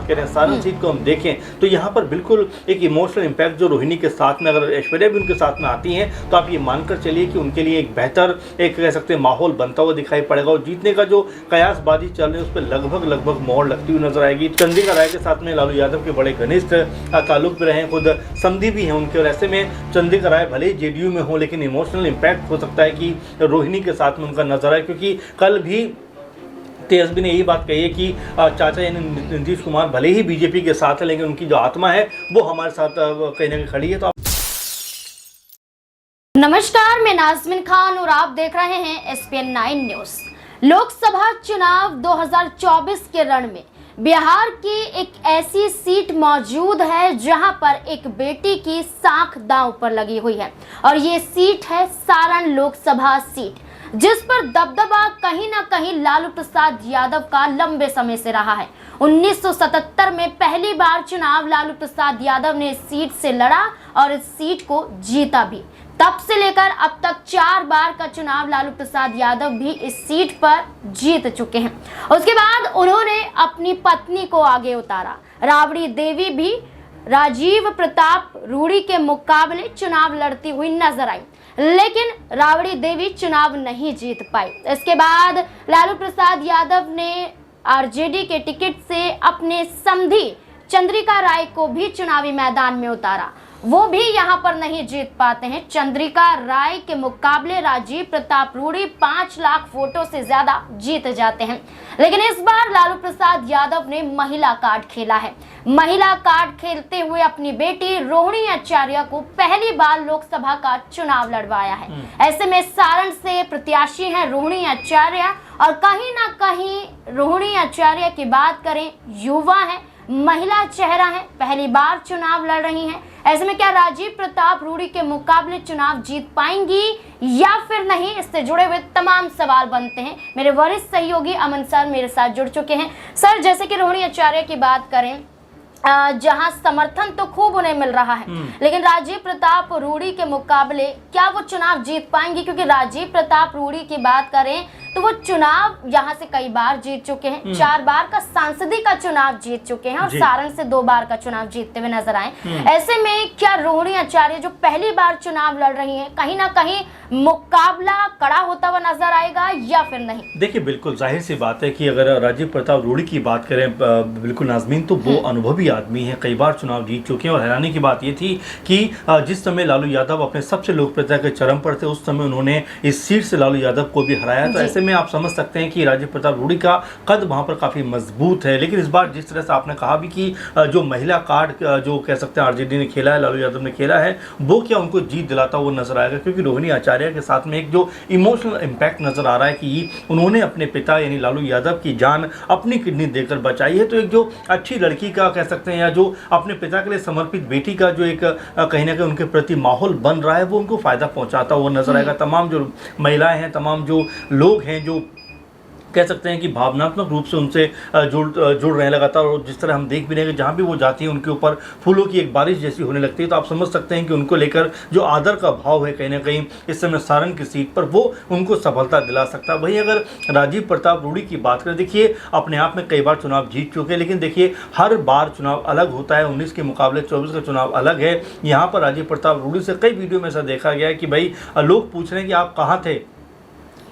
बात करें, सारण सीट को हम देखें तो यहाँ पर बिल्कुल एक इमोशनल इम्पैक्ट जो रोहिणी के साथ में, अगर ऐश्वर्या भी उनके साथ में आती हैं तो आप ये मानकर चलिए कि उनके लिए एक बेहतर एक कह सकते हैं माहौल बनता हुआ दिखाई पड़ेगा और जीतने का जो कयासबाजी चल रही है उस पर लगभग मोहर लगती हुई नजर आएगी। चंद्रिका राय के साथ में लालू यादव के बड़े घनिष्ठ ताल्लुक भी रहे, खुद समधी भी हैं उनके, और ऐसे में चंद्रिका राय भले ही जेडीयू में हो लेकिन इमोशनल इम्पैक्ट हो सकता है कि रोहिणी के साथ में उनका नजर आए, क्योंकि कल भी तेजस्वी ने यही बात कही है कि चाचा यानी नीतीश कुमार भले ही बीजेपी के साथ है लेकिन उनकी जो आत्मा है वो हमारे साथ कहीं ना कहीं खड़ी है। तो नमस्कार, मैं नाज़मीन खान और आप देख रहे हैं SPN 9 न्यूज। लोकसभा चुनाव 2024 के रण में बिहार की एक ऐसी सीट मौजूद है जहां पर एक बेटी की साख दांव पर लगी हुई है और ये सीट है सारण लोकसभा सीट, जिस पर दबदबा कहीं ना कहीं लालू प्रसाद यादव का लंबे समय से रहा है। 1977 में पहली बार चुनाव लालू प्रसाद यादव ने इस सीट से लड़ा और इस सीट को जीता भी। तब से लेकर अब तक 4 बार का चुनाव लालू प्रसाद यादव भी इस सीट पर जीत चुके हैं। उसके बाद उन्होंने अपनी पत्नी को आगे उतारा। राबड़ी देवी भी राजीव प्रताप रूडी के मुकाबले चुनाव लड़ती हुई नजर आई, लेकिन राबड़ी देवी चुनाव नहीं जीत पाई। इसके बाद लालू प्रसाद यादव ने आरजेडी के टिकट से अपने समधी चंद्रिका राय को भी चुनावी मैदान में उतारा, वो भी यहां पर नहीं जीत पाते हैं। चंद्रिका राय के मुकाबले राजीव प्रताप रूडी 5 लाख वोटों से ज्यादा जीत जाते हैं। लेकिन इस बार लालू प्रसाद यादव ने महिला कार्ड खेला है। महिला कार्ड खेलते हुए अपनी बेटी रोहिणी आचार्य को पहली बार लोकसभा का चुनाव लड़वाया है। ऐसे में सारण से प्रत्याशी हैं रोहिणी आचार्य और कहीं ना कहीं रोहिणी आचार्य की बात करें, युवा है, महिला चेहरा है, पहली बार चुनाव लड़ रही हैं। ऐसे में क्या राजीव प्रताप रूडी के मुकाबले चुनाव जीत पाएंगी या फिर नहीं, इससे जुड़े हुए तमाम सवाल बनते हैं। मेरे वरिष्ठ सहयोगी अमन सर मेरे साथ जुड़ चुके हैं। सर, जैसे कि रोहिणी आचार्य की बात करें, जहां समर्थन तो खूब उन्हें मिल रहा है, लेकिन राजीव प्रताप रूडी के मुकाबले क्या वो चुनाव जीत पाएंगी? क्योंकि राजीव प्रताप रूडी की बात करें तो वो चुनाव यहाँ से कई बार जीत चुके हैं, 4 बार का सांसदी का चुनाव जीत चुके हैं और सारण से 2 बार का चुनाव जीतते हुए नजर आए। ऐसे में क्या रोहिणी आचार्य जो पहली बार चुनाव लड़ रही हैं, कहीं ना कहीं मुकाबला कड़ा होता हुआ नजर आएगा या फिर नहीं? देखिए, बिल्कुल जाहिर सी बात है कि अगर राजीव प्रताप रूडी की बात करें बिल्कुल नाज़मीन, तो वो अनुभवी आदमी है, कई बार चुनाव जीत चुके हैं। और हैरानी की बात ये थी कि जिस समय लालू यादव अपने सबसे लोकप्रियता के चरम पर थे उस समय उन्होंने इस सीट से लालू यादव को भी हराया। तो ऐसे में आप समझ सकते हैं कि राजीव प्रताप रूडी का कद वहां पर काफी मजबूत है। लेकिन इस बार जिस तरह से आपने कहा भी कि जो महिला कार्ड जो कह सकते हैं आरजेडी ने खेला है, लालू यादव ने खेला है, वो क्या उनको जीत दिलाता हुआ नजर आएगा? क्योंकि रोहिणी आचार्य के साथ में एक जो इमोशनल इम्पैक्ट नजर आ रहा है कि उन्होंने अपने पिता यानी लालू यादव की जान अपनी किडनी देकर बचाई है। तो एक जो अच्छी लड़की का कह सकते हैं या जो अपने पिता के लिए समर्पित बेटी का जो एक कहीं ना कहीं उनके प्रति माहौल बन रहा है वो उनको फायदा पहुंचाता हुआ नजर आएगा। तमाम जो महिलाएं हैं, तमाम जो लोग हैं जो कह सकते हैं कि भावनात्मक रूप से उनसे जुड़ रहे हैं लगातार, और जिस तरह हम देख भी रहे हैं कि जहाँ भी वो जाती है उनके ऊपर फूलों की एक बारिश जैसी होने लगती है। तो आप समझ सकते हैं कि उनको लेकर जो आदर का भाव है कहीं ना कहीं इस समय सारण की सीट पर वो उनको सफलता दिला सकता है। वहीं अगर राजीव प्रताप रूडी की बात करें, देखिए अपने आप में कई बार चुनाव जीत चुके हैं, लेकिन देखिए हर बार चुनाव अलग होता है। 19 के मुकाबले 24 का चुनाव अलग है। यहाँ पर राजीव प्रताप रूडी से कई वीडियो में ऐसा देखा गया है कि भाई लोग पूछ रहे हैं कि आप कहाँ थे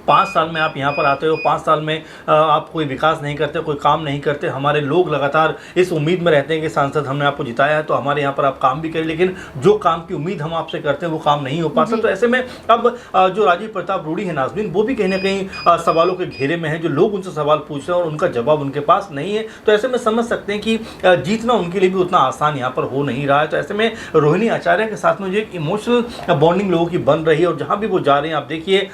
5 साल में, आप यहाँ पर आते हो, 5 साल में आप कोई विकास नहीं करते, कोई काम नहीं करते। हमारे लोग लगातार इस उम्मीद में रहते हैं कि सांसद हमने आपको जिताया है तो हमारे यहाँ पर आप काम भी करें, लेकिन जो काम की उम्मीद हम आपसे करते हैं वो काम नहीं हो पाता। तो ऐसे में अब जो राजीव प्रताप रूडी है नाज़मीन, वो भी कहीं ना कहीं सवालों के घेरे में है। जो लोग उनसे सवाल पूछ रहे हैं और उनका जवाब उनके पास नहीं है, तो ऐसे में समझ सकते हैं कि जीतना उनके लिए भी उतना आसान यहाँ पर हो नहीं रहा है। तो ऐसे में रोहिणी आचार्य के साथ में जो एक इमोशनल बॉन्डिंग लोगों की बन रही है और जहाँ भी वो जा रहे हैं, आप देखिए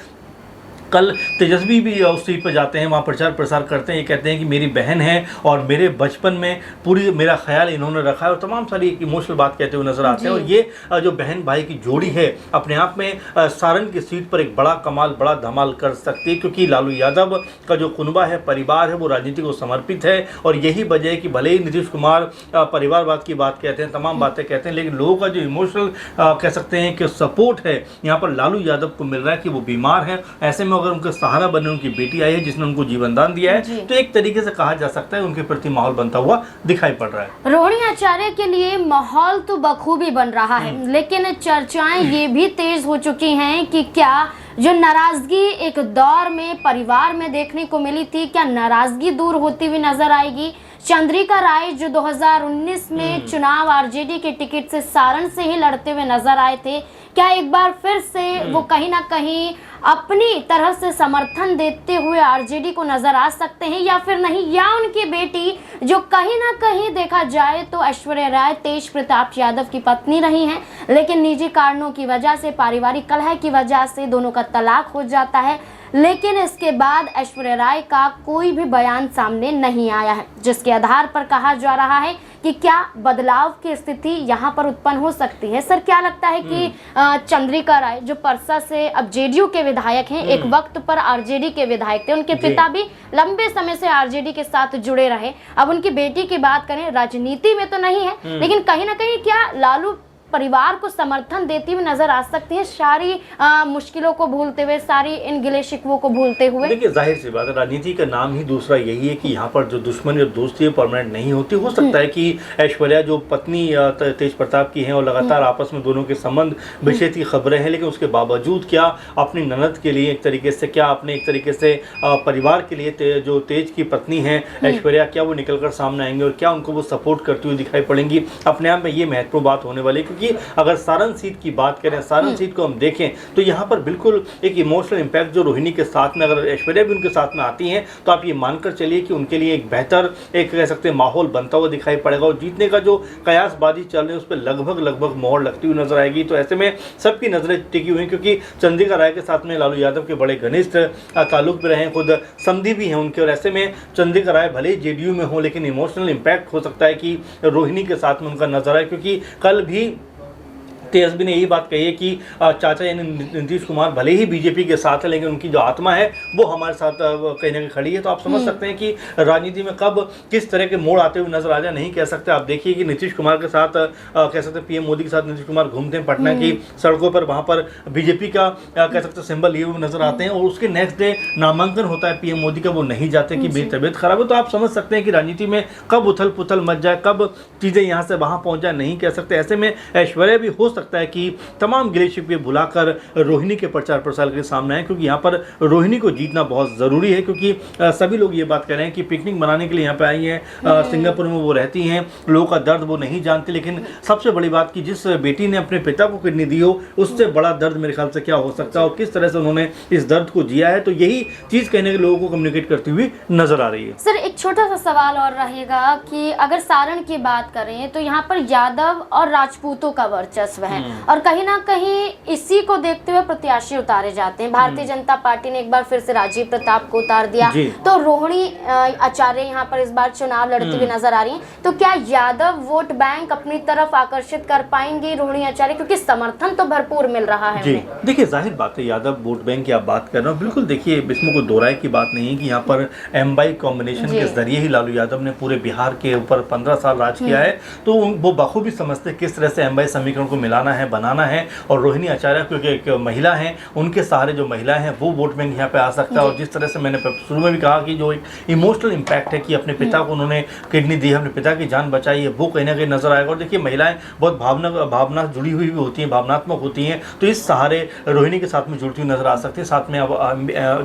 कल तेजस्वी भी उस सीट पर जाते हैं, वहाँ प्रचार प्रसार करते हैं। ये कहते हैं कि मेरी बहन है और मेरे बचपन में पूरी मेरा ख्याल इन्होंने रखा है, और तमाम सारी एक इमोशनल बात कहते हुए नजर आते हैं। और ये जो बहन भाई की जोड़ी है अपने आप में सारण की सीट पर एक बड़ा कमाल, बड़ा धमाल कर सकती है, क्योंकि लालू यादव का जो कुनबा है, परिवार है, वो राजनीति को समर्पित है। और यही वजह है कि भले ही नीतीश कुमार परिवारवाद की बात कहते हैं, तमाम बातें कहते हैं, लेकिन लोगों का जो इमोशनल कह सकते हैं कि सपोर्ट है यहाँ पर लालू यादव को मिल रहा है कि वो बीमार है। ऐसे में अगर उनका सहारा बने उनकी बेटी आई है जिसने उनको जीवन दान दिया जी। है, तो एक तरीके से कहा जा सकता है उनके प्रति माहौल बनता हुआ दिखाई पड़ रहा है। रोहिणी आचार्य के लिए माहौल तो बखूबी बन रहा है, लेकिन चर्चाएं ये भी तेज हो चुकी हैं कि क्या जो नाराजगी एक दौर में परिवार में देखने को मिली थी, क्या नाराजगी दूर होती हुई नजर आएगी? चंद्रिका राय जो 2019 में चुनाव आरजेडी के टिकट से सारण से ही लड़ते हुए नजर आए थे, क्या एक बार फिर से वो कहीं ना कहीं अपनी तरह से समर्थन देते हुए आरजेडी को नजर आ सकते हैं या फिर नहीं? या उनकी बेटी जो कहीं ना कहीं देखा जाए तो ऐश्वर्या राय तेज प्रताप यादव की पत्नी रही हैं, लेकिन निजी कारणों की वजह से, पारिवारिक कलह की वजह से दोनों का तलाक हो जाता है, लेकिन इसके बाद ऐश्वर्या राय का कोई भी बयान सामने नहीं आया है, जिसके आधार पर कहा जा रहा है कि क्या बदलाव की स्थिति यहाँ पर उत्पन्न हो सकती है। सर, क्या लगता है कि चंद्रिका राय जो परसा से अब जेडीयू के विधायक हैं, एक वक्त पर आरजेडी के विधायक थे, उनके पिता भी लंबे समय से आरजेडी के साथ जुड़े रहे, अब उनकी बेटी की बात करें, राजनीति में तो नहीं है, लेकिन कहीं ना कहीं क्या लालू परिवार को समर्थन देती हुई नजर आ सकती है, सारी मुश्किलों को भूलते हुए, सारी इन गिले शिकवों को भूलते हुए? देखिए, जाहिर सी बात है, राजनीति का नाम ही दूसरा यही है कि यहाँ पर जो दुश्मनी और दोस्ती है परमानेंट नहीं होती। हो सकता है कि ऐश्वर्या जो पत्नी तेज प्रताप की हैं और लगातार आपस में दोनों के संबंध विच्छेद की खबरें हैं, लेकिन उसके बावजूद क्या अपनी ननद के लिए एक तरीके से, क्या अपने एक तरीके से परिवार के लिए जो तेज की पत्नी है ऐश्वर्या, क्या वो निकल कर सामने आएंगे और क्या उनको वो सपोर्ट करती हुई दिखाई पड़ेंगी? अपने आप में ये महत्वपूर्ण बात होने वाली है, क्योंकि अगर सारण सीट की बात करें, सारण सीट को हम देखें तो यहाँ पर बिल्कुल एक इमोशनल इम्पैक्ट जो रोहिणी के साथ में, अगर ऐश्वर्या भी उनके साथ में आती हैं तो आप ये मानकर चलिए कि उनके लिए एक बेहतर, एक कह सकते हैं माहौल बनता हुआ दिखाई पड़ेगा और जीतने का जो कयासबाजी चल रही है उस पर लगभग मोहर लगती हुई नजर आएगी। तो ऐसे में सबकी नजरें टिकी हुई हैं, क्योंकि चंद्रिका राय के साथ में लालू यादव के बड़े घनिष्ठ ताल्लुक भी रहे हैं, खुद समधी भी हैं उनके, और ऐसे में चंद्रिका राय भले ही जेडीयू में हो, लेकिन इमोशनल इम्पैक्ट हो सकता है कि रोहिणी के साथ में उनका नजर आए, क्योंकि कल भी तेजस्वी ने यही बात कही है कि चाचा यानी नीतीश कुमार भले ही बीजेपी के साथ है, लेकिन उनकी जो आत्मा है वो हमारे साथ कहीं ना कहीं खड़ी है। तो आप समझ सकते हैं कि राजनीति में कब किस तरह के मोड़ आते हुए नजर आ जाए, नहीं कह सकते। आप देखिए कि नीतीश कुमार के साथ कह सकते हैं पीएम मोदी के साथ नीतीश कुमार घूमते हैं पटना की सड़कों पर, वहाँ पर बीजेपी का कह सकते हैं सिंबल लिए हुए नजर आते हैं, और उसके नेक्स्ट डे नामांकन होता है पीएम मोदी का, वो नहीं जाते कि मेरी तबीयत खराब है। तो आप समझ सकते हैं कि राजनीति में कब उथल पुथल मच जाए, कब चीज़ें यहाँ से वहाँ पहुँच जाए, नहीं कह सकते। ऐसे में ऐश्वर्या भी हो सकता है कि तमाम गिले शिकवे भुलाकर रोहिणी के प्रचार प्रसार के सामने आए, क्योंकि यहाँ पर रोहिणी को जीतना बहुत ज़रूरी है, क्योंकि सभी लोग ये बात कर रहे हैं कि पिकनिक मनाने के लिए यहाँ पे आई हैं, सिंगापुर में वो रहती हैं, लोगों का दर्द वो नहीं जानती, लेकिन सबसे बड़ी बात कि जिस बेटी ने अपने पिता को किडनी दी हो, उससे बड़ा दर्द मेरे ख्याल से क्या हो सकता है और किस तरह से उन्होंने इस दर्द को जिया है। तो यही चीज़ कहने के लोगों को कम्युनिकेट करती हुई नजर आ रही है। सर, एक छोटा सा सवाल और रहेगा कि अगर सारण की बात करें तो यहाँ पर यादव और राजपूतों का वर्चस्व है, और कहीं ना कहीं इसी को देखते हुए प्रत्याशी उतारे जाते हैं। भारतीय जनता पार्टी ने एक बार फिर से राजीव प्रताप को उतार दिया, तो रोहिणी आचार्य यहाँ पर इस बार चुनाव लड़ती हुई नजर आ रही हैं। तो क्या यादव वोट बैंक अपनी तरफ आकर्षित कर पाएंगे रोहिणी आचार्य, क्योंकि समर्थन तो भरपूर मिल रहा है? जी देखिए, जाहिर बात है यादव वोट बैंक की आप बात कर रहे हो, बिल्कुल देखिए इसमें कोई दो राय की बात नहीं है कि यहाँ पर एम-बाई कॉम्बिनेशन के जरिए ही लालू यादव ने पूरे बिहार के ऊपर 15 साल राज किया है, तो वो बखूबी समझते किस तरह से एम-बाई समीकरण को मिलाना है, बनाना है। और रोहिणी आचार्य क्योंकि एक महिला हैं, उनके सहारे जो महिलाएं हैं वो वोट बैंक यहाँ पे आ सकता है। और जिस तरह से मैंने शुरू में भी कहा कि जो एक इमोशनल इम्पैक्ट है कि अपने पिता को उन्होंने किडनी दी है, अपने पिता की जान बचाई है, वो कहीं ना कहीं नजर आएगा। और देखिए महिलाएं बहुत भावना जुड़ी हुई भी होती हैं, भावनात्मक होती हैं, तो इस सहारे रोहिणी के साथ में जुड़ती हुई नजर आ सकती है। साथ में अब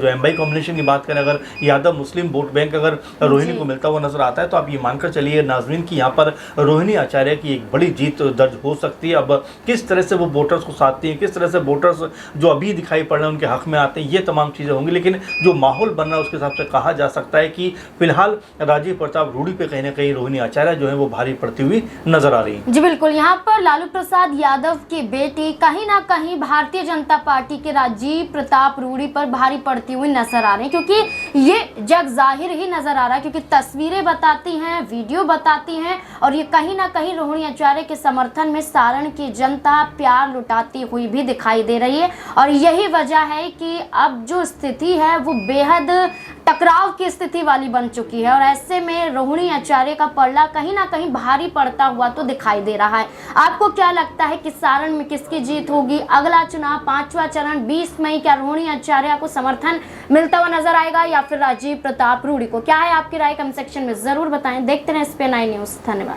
जो एम-बाई कॉम्बिनेशन की बात करें, अगर यादव मुस्लिम वोट बैंक अगर रोहिणी को मिलता हुआ नजर आता है, तो आप ये मानकर चलिए नाजरीन की यहाँ पर रोहिणी आचार्य की एक बड़ी जीत दर्ज हो सकती है। अब किस तरह से वो वोटर्स को साधती हैं, किस तरह से वोटर्स जो अभी दिखाई पड़ रहे हैं उनके हक में आते हैं, ये तमाम चीज़ें होंगी। लेकिन जो माहौल बन रहा है उसके हिसाब से कहा जा सकता है कि फिलहाल राजीव प्रताप रूडी पे कहीं ना कहीं रोहिणी आचार्य जो है वो भारी पड़ती हुई नजर आ रही है। जी बिल्कुल, यहाँ पर लालू प्रसाद यादव की बेटी कहीं ना कहीं भारतीय जनता पार्टी के राजीव प्रताप रूडी पर भारी पड़ती हुई नजर आ रही है, क्योंकि ये जग जाहिर ही नजर आ रहा है, क्योंकि तस्वीरें बताती हैं, वीडियो बताती हैं, और ये कहीं ना कहीं रोहिणी आचार्य के समर्थन में सारण की जनता जनता प्यार लुटाती हुई भी दिखाई दे रही है और यही वजह है कि अब जो स्थिति है वो बेहद टकराव की स्थिति वाली बन चुकी है और ऐसे में रोहिणी आचार्य का पलड़ा कहीं ना कहीं भारी पड़ता हुआ तो दिखाई दे रहा है। आपको क्या लगता है कि सारण में किसकी जीत होगी? अगला चुनाव 5वां चरण 20 मई, क्या रोहिणी आचार्य को समर्थन मिलता हुआ नजर आएगा या फिर राजीव प्रताप रूडी को? क्या है आपकी राय? कमेंट सेक्शन में जरूर बताएं। देखते रहें SPN9 न्यूज़। धन्यवाद।